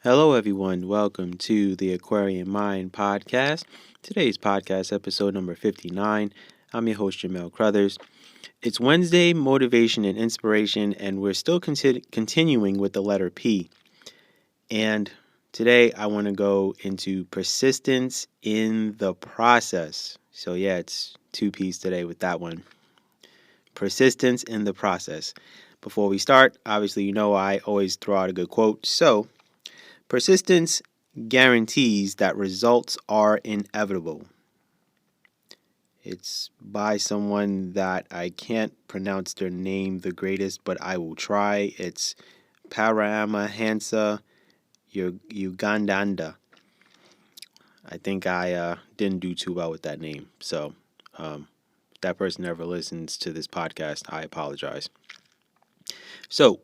Hello, everyone. Welcome to the Aquarian Mind podcast. Today's podcast, episode number 59. I'm your host, Jamel Crothers. It's Wednesday, motivation and inspiration, and we're still continuing with the letter P. And today I want to go into persistence in the process. So, yeah, it's two P's today with that one. Persistence in the process. Before we start, obviously, I always throw out a good quote. So, persistence guarantees that results are inevitable. It's by someone that I can't pronounce their name the greatest, but I will try. It's Paramahansa Ugandanda. I think I didn't do too well with that name. So, if that person ever listens to this podcast, I apologize. So,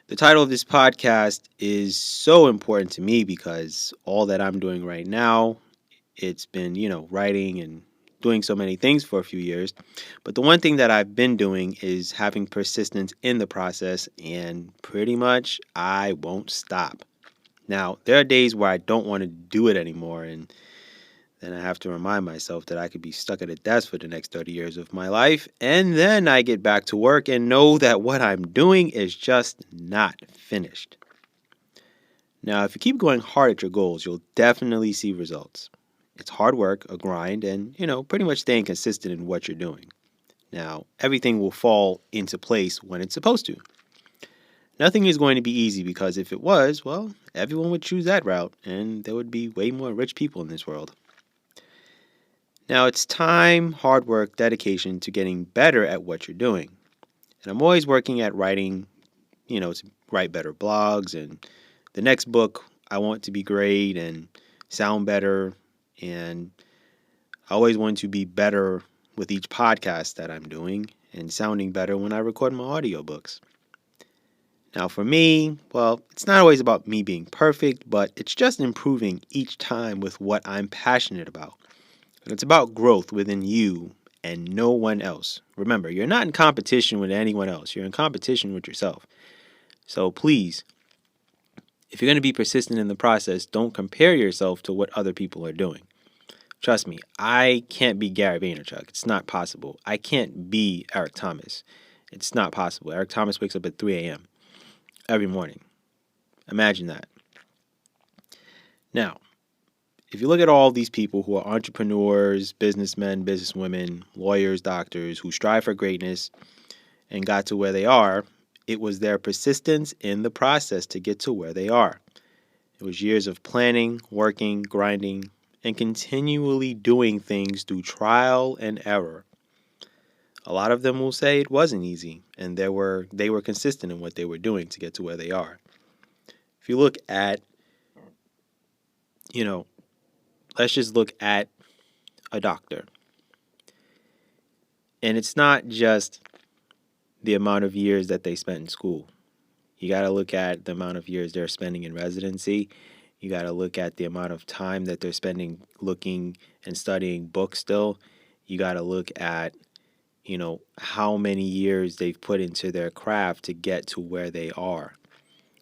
the title of this podcast is so important to me because all that I'm doing right now, it's been, writing and doing so many things for a few years. But the one thing that I've been doing is having persistence in the process, and pretty much I won't stop. Now, there are days where I don't want to do it anymore, and then I have to remind myself that I could be stuck at a desk for the next 30 years of my life, and then I get back to work and know that what I'm doing is just not finished. Now, if you keep going hard at your goals, you'll definitely see results. It's hard work, a grind, and, pretty much staying consistent in what you're doing. Now, everything will fall into place when it's supposed to. Nothing is going to be easy because if it was, well, everyone would choose that route, and there would be way more rich people in this world. Now, it's time, hard work, dedication to getting better at what you're doing. And I'm always working at writing, to write better blogs. And the next book, I want to be great and sound better. And I always want to be better with each podcast that I'm doing and sounding better when I record my audiobooks. Now, for me, well, it's not always about me being perfect, but it's just improving each time with what I'm passionate about. It's about growth within you and no one else. Remember, you're not in competition with anyone else. You're in competition with yourself. So please, if you're going to be persistent in the process, don't compare yourself to what other people are doing. Trust me, I can't be Gary Vaynerchuk. It's not possible. I can't be Eric Thomas. It's not possible. Eric Thomas wakes up at 3 a.m. every morning. Imagine that. Now, if you look at all these people who are entrepreneurs, businessmen, businesswomen, lawyers, doctors, who strive for greatness and got to where they are, it was their persistence in the process to get to where they are. It was years of planning, working, grinding, and continually doing things through trial and error. A lot of them will say it wasn't easy, and they were consistent in what they were doing to get to where they are. If you look at, let's just look at a doctor. And it's not just the amount of years that they spent in school. You got to look at the amount of years they're spending in residency. You got to look at the amount of time that they're spending looking and studying books still. You got to look at, how many years they've put into their craft to get to where they are.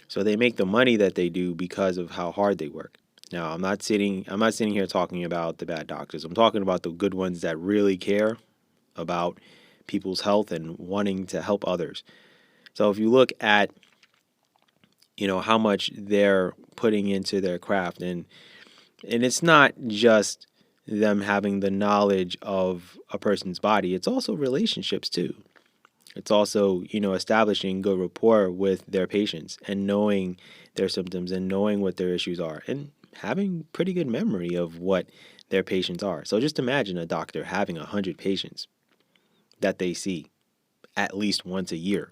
So they make the money that they do because of how hard they work. Now, I'm not sitting here talking about the bad doctors. I'm talking about the good ones that really care about people's health and wanting to help others. So if you look at, how much they're putting into their craft, and it's not just them having the knowledge of a person's body, it's also relationships too. It's also, establishing good rapport with their patients and knowing their symptoms and knowing what their issues are and having pretty good memory of what their patients are. So just imagine a doctor having 100 patients that they see at least once a year.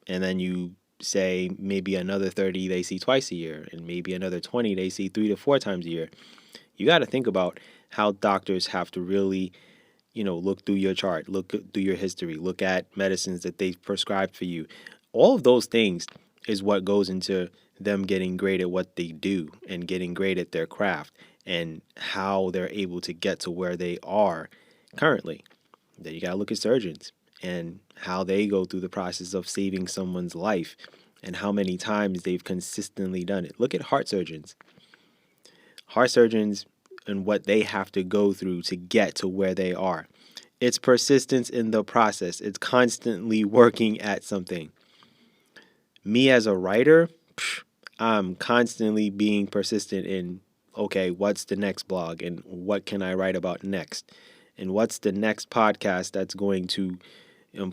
And then you say maybe another 30 they see twice a year, and maybe another 20 they see 3 to 4 times a year. You got to think about how doctors have to really, look through your chart, look through your history, look at medicines that they've prescribed for you. All of those things is what goes into them getting great at what they do and getting great at their craft and how they're able to get to where they are currently. Then you got to look at surgeons and how they go through the process of saving someone's life and how many times they've consistently done it. Look at heart surgeons. Heart surgeons and what they have to go through to get to where they are. It's persistence in the process. It's constantly working at something. Me as a writer, I'm constantly being persistent in, okay, what's the next blog and what can I write about next? And what's the next podcast that's going to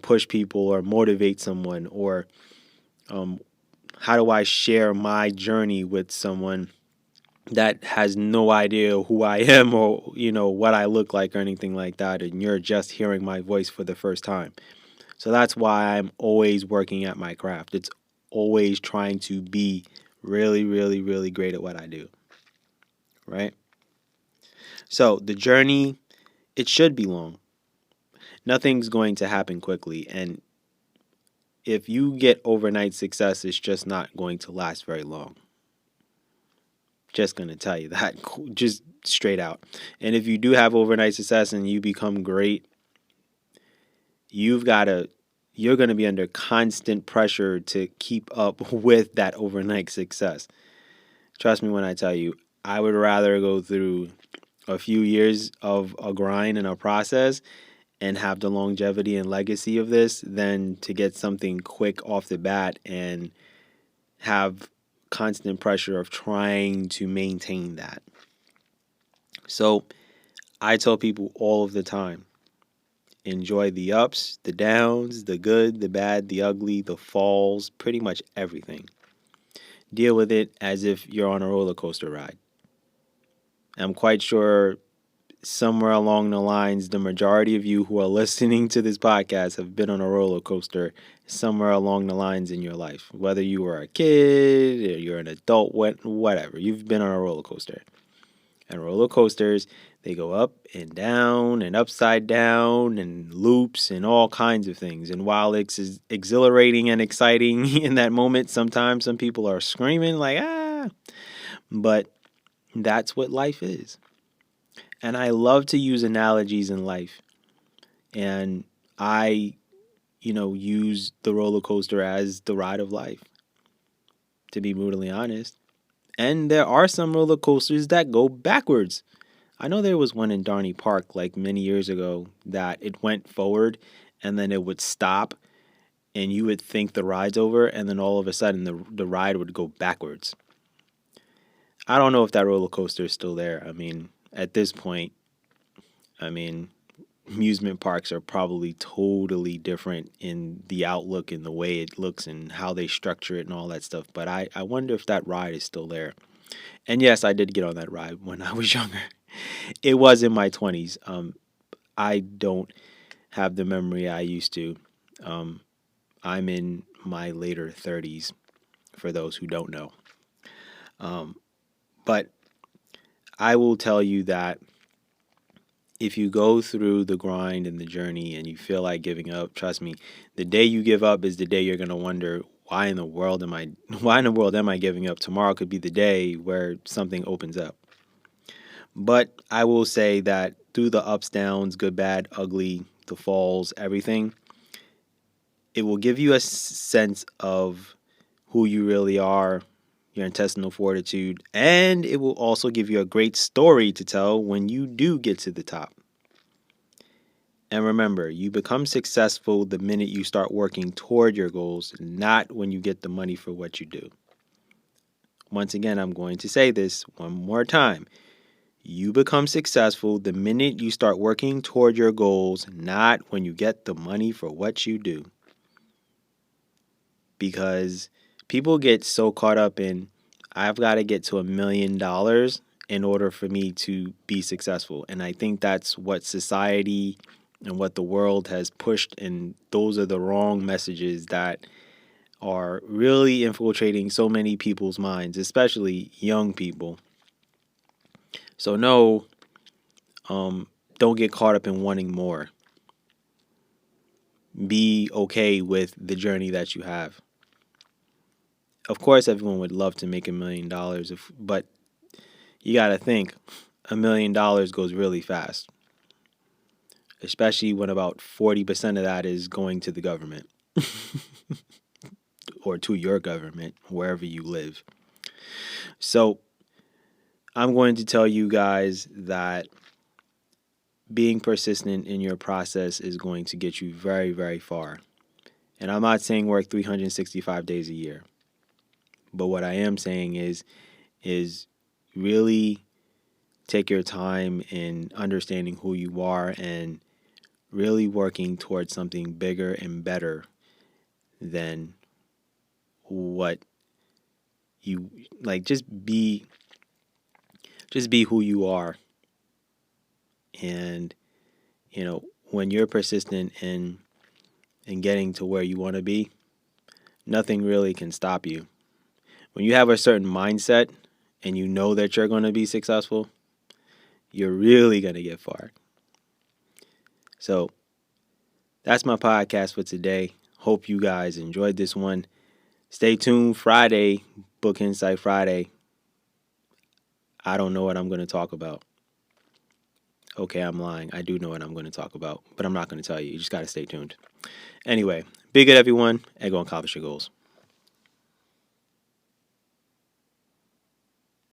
push people or motivate someone? Or how do I share my journey with someone that has no idea who I am or, what I look like or anything like that, and you're just hearing my voice for the first time? So that's why I'm always working at my craft. It's always trying to be really, really, really great at what I do, right? So the journey, it should be long. Nothing's going to happen quickly. And if you get overnight success, it's just not going to last very long. Just going to tell you that, just straight out. And if you do have overnight success and you become great, you're going to be under constant pressure to keep up with that overnight success. Trust me when I tell you, I would rather go through a few years of a grind and a process and have the longevity and legacy of this than to get something quick off the bat and have constant pressure of trying to maintain that. So I tell people all of the time, enjoy the ups, the downs, the good, the bad, the ugly, the falls, pretty much everything. Deal with it as if you're on a roller coaster ride. I'm quite sure somewhere along the lines, the majority of you who are listening to this podcast have been on a roller coaster somewhere along the lines in your life. Whether you were a kid or you're an adult, whatever, you've been on a roller coaster. And roller coasters, they go up and down and upside down and loops and all kinds of things. And while it's exhilarating and exciting in that moment, sometimes some people are screaming like, ah, but that's what life is. And I love to use analogies in life. And I, use the roller coaster as the ride of life, to be brutally honest. And there are some roller coasters that go backwards. I know there was one in Darney Park like many years ago that it went forward and then it would stop and you would think the ride's over and then all of a sudden the ride would go backwards. I don't know if that roller coaster is still there. I mean, at this point, amusement parks are probably totally different in the outlook and the way it looks and how they structure it and all that stuff. But I wonder if that ride is still there. And yes, I did get on that ride when I was younger. It was in my 20s. I don't have the memory I used to. I'm in my later 30s, for those who don't know. But I will tell you that if you go through the grind and the journey and you feel like giving up, trust me, the day you give up is the day you're going to wonder, why in the world am I giving up? Tomorrow could be the day where something opens up. But I will say that through the ups, downs, good, bad, ugly, the falls, everything, it will give you a sense of who you really are, your intestinal fortitude, and it will also give you a great story to tell when you do get to the top. And remember, you become successful the minute you start working toward your goals, not when you get the money for what you do. Once again, I'm going to say this one more time. You become successful the minute you start working toward your goals, not when you get the money for what you do. Because people get so caught up in, I've got to get to $1 million in order for me to be successful. And I think that's what society and what the world has pushed. And those are the wrong messages that are really infiltrating so many people's minds, especially young people. So no, don't get caught up in wanting more. Be okay with the journey that you have. Of course, everyone would love to make $1 million, but you got to think $1 million goes really fast, especially when about 40% of that is going to the government. or to your government wherever you live. So I'm going to tell you guys that being persistent in your process is going to get you very, very far. And I'm not saying work 365 days a year. But what I am saying is really take your time in understanding who you are and really working towards something bigger and better than what you like. Just be who you are. And when you're persistent in getting to where you want to be, nothing really can stop you. When you have a certain mindset and you know that you're going to be successful, you're really going to get far. So that's my podcast for today. Hope you guys enjoyed this one. Stay tuned. Friday, Book Insight Friday. I don't know what I'm going to talk about. Okay, I'm lying. I do know what I'm going to talk about, but I'm not going to tell you. You just got to stay tuned. Anyway, be good, everyone, and go accomplish your goals.